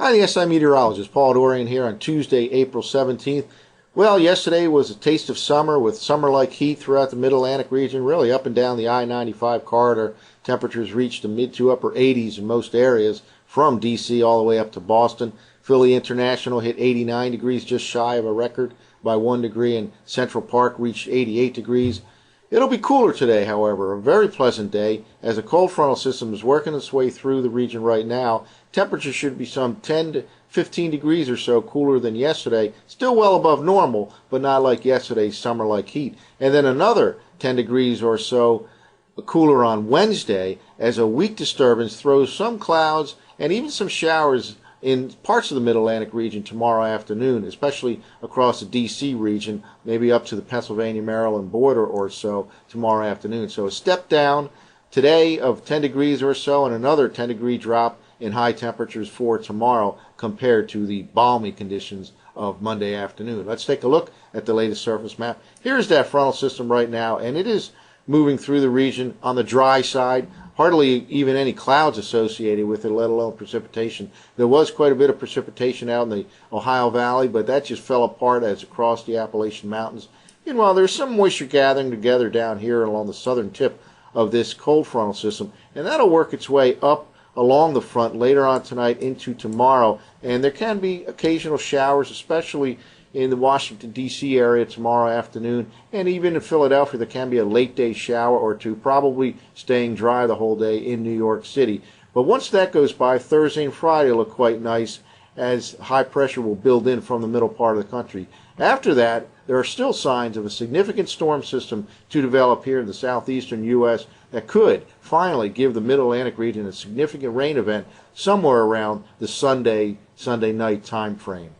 Hi, the SI meteorologist, Paul Dorian here on Tuesday, April 17th. Well, yesterday was a taste of summer with summer-like heat throughout the Mid-Atlantic region, really up and down the I-95 corridor. Temperatures reached the mid to upper 80s in most areas, from D.C. all the way up to Boston. Philly International hit 89 degrees, just shy of a record by 1 degree, and Central Park reached 88 degrees. It'll be cooler today, however, a very pleasant day, as a cold frontal system is working its way through the region right now. Temperatures should be some 10 to 15 degrees or so cooler than yesterday, still well above normal, but not like yesterday's summer-like heat. And then another 10 degrees or so cooler on Wednesday, as a weak disturbance throws some clouds and even some showers in parts of the Mid-Atlantic region tomorrow afternoon, especially across the D.C. region, maybe up to the Pennsylvania-Maryland border or so tomorrow afternoon. So a step down today of 10 degrees or so, and another 10-degree drop in high temperatures for tomorrow compared to the balmy conditions of Monday afternoon. Let's take a look at the latest surface map. Here's that frontal system right now, and it is moving through the region on the dry side. Hardly even any clouds associated with it, let alone precipitation. There was quite a bit of precipitation out in the Ohio Valley, but that just fell apart as it crossed the Appalachian Mountains. Meanwhile, there's some moisture gathering together down here along the southern tip of this cold frontal system, and that'll work its way up along the front later on tonight into tomorrow. And there can be occasional showers, especially in the Washington, D.C. area tomorrow afternoon, and even in Philadelphia there can be a late day shower or two, probably staying dry the whole day in New York City. But once that goes by, Thursday and Friday look quite nice, as high pressure will build in from the middle part of the country. After that, there are still signs of a significant storm system to develop here in the southeastern U.S. that could finally give the Mid-Atlantic region a significant rain event somewhere around the Sunday night time frame.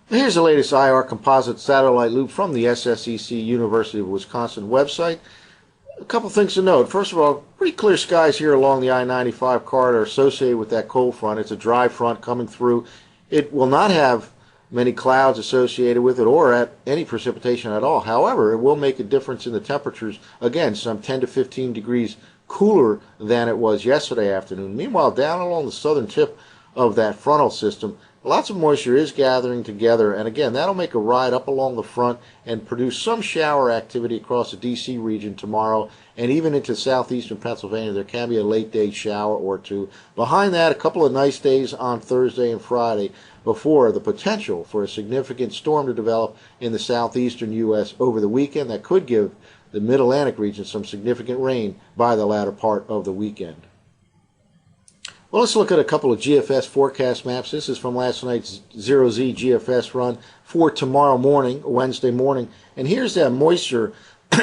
Here's the latest IR composite satellite loop from the SSEC University of Wisconsin website. A couple things to note. First of all, pretty clear skies here along the I-95 corridor associated with that cold front. It's a dry front coming through. It will not have many clouds associated with it or at any precipitation at all. However, it will make a difference in the temperatures. Again, some 10 to 15 degrees cooler than it was yesterday afternoon. Meanwhile, down along the southern tip of that frontal system, lots of moisture is gathering together, and again, that'll make a ride up along the front and produce some shower activity across the D.C. region tomorrow, and even into southeastern Pennsylvania. There can be a late day shower or two. Behind that, a couple of nice days on Thursday and Friday before the potential for a significant storm to develop in the southeastern U.S. over the weekend that could give the Mid-Atlantic region some significant rain by the latter part of the weekend. Well, let's look at a couple of GFS forecast maps. This is from last night's Zero-Z GFS run for tomorrow morning, Wednesday morning. And here's that moisture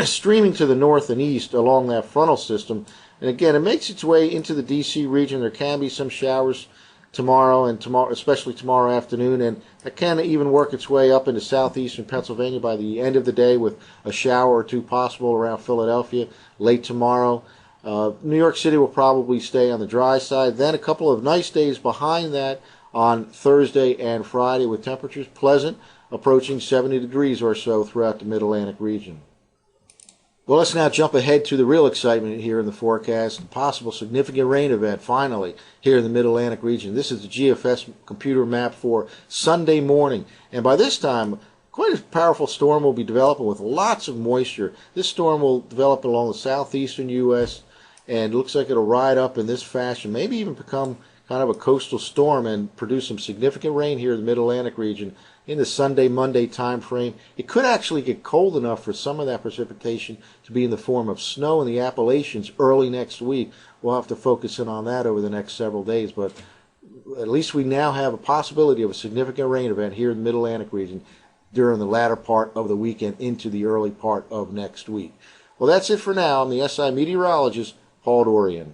streaming to the north and east along that frontal system. And again, it makes its way into the D.C. region. There can be some showers tomorrow, especially tomorrow afternoon, and it can even work its way up into southeastern Pennsylvania by the end of the day, with a shower or two possible around Philadelphia late tomorrow. New York City will probably stay on the dry side. Then a couple of nice days behind that on Thursday and Friday, with temperatures pleasant, approaching 70 degrees or so throughout the Mid-Atlantic region. Well, let's now jump ahead to the real excitement here in the forecast, the possible significant rain event finally here in the Mid-Atlantic region. This is the GFS computer map for Sunday morning, and by this time, quite a powerful storm will be developing with lots of moisture. This storm will develop along the southeastern U.S., and it looks like it'll ride up in this fashion, maybe even become kind of a coastal storm and produce some significant rain here in the Mid-Atlantic region in the Sunday-Monday time frame. It could actually get cold enough for some of that precipitation to be in the form of snow in the Appalachians early next week. We'll have to focus in on that over the next several days, but at least we now have a possibility of a significant rain event here in the Mid-Atlantic region during the latter part of the weekend into the early part of next week. Well, that's it for now. I'm the SI meteorologist, Paul Dorian.